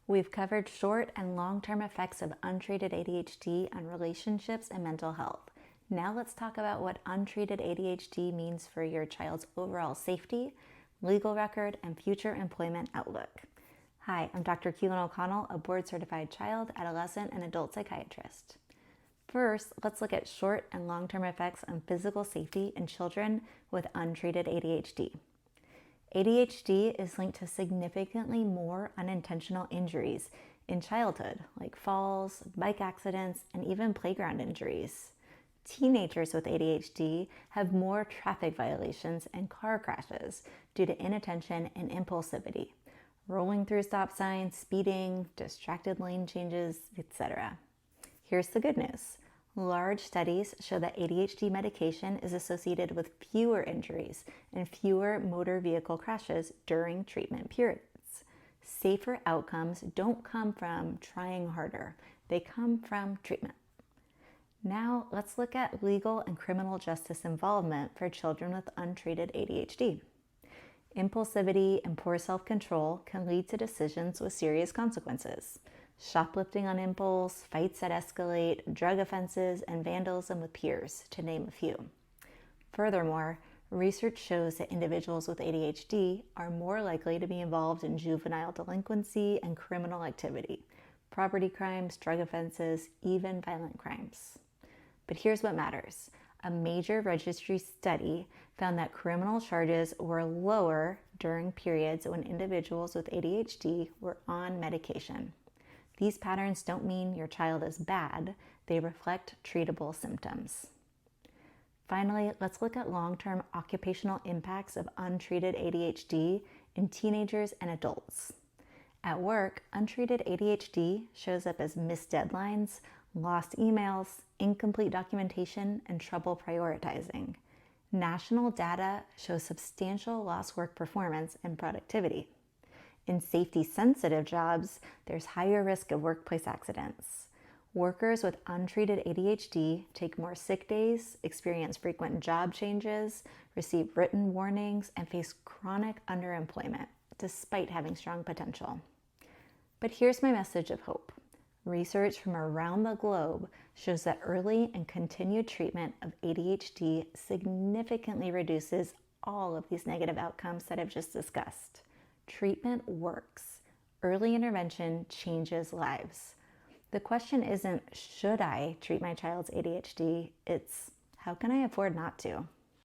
We've covered short and long-term effects of untreated ADHD on relationships and mental health. Now let's talk about what untreated ADHD means for your child's overall safety, legal record, and future employment outlook. Hi, I'm Dr. Keelan O'Connell, a board-certified child, adolescent, and adult psychiatrist. First, let's look at short and long-term effects on physical safety in children with untreated ADHD. ADHD is linked to significantly more unintentional injuries in childhood, like falls, bike accidents, and even playground injuries. Teenagers with ADHD have more traffic violations and car crashes due to inattention and impulsivity, rolling through stop signs, speeding, distracted lane changes, etc. Here's the good news. Large studies show that ADHD medication is associated with fewer injuries and fewer motor vehicle crashes during treatment periods. Safer outcomes don't come from trying harder, they come from treatment. Now let's look at legal and criminal justice involvement for children with untreated ADHD. Impulsivity and poor self-control can lead to decisions with serious consequences. Shoplifting on impulse, fights that escalate, drug offenses, and vandalism with peers, to name a few. Furthermore, research shows that individuals with ADHD are more likely to be involved in juvenile delinquency and criminal activity, property crimes, drug offenses, even violent crimes. But here's what matters. A major registry study found that criminal charges were lower during periods when individuals with ADHD were on medication. These patterns don't mean your child is bad, they reflect treatable symptoms. Finally, let's look at long-term occupational impacts of untreated ADHD in teenagers and adults. At work, untreated ADHD shows up as missed deadlines, lost emails, incomplete documentation, and trouble prioritizing. National data shows substantial lost work performance and productivity. In safety-sensitive jobs, there's higher risk of workplace accidents. Workers with untreated ADHD take more sick days, experience frequent job changes, receive written warnings, and face chronic underemployment, despite having strong potential. But here's my message of hope. Research from around the globe shows that early and continued treatment of ADHD significantly reduces all of these negative outcomes that I've just discussed. Treatment works. Early intervention changes lives. The question isn't, should I treat my child's ADHD? It's, how can I afford not to?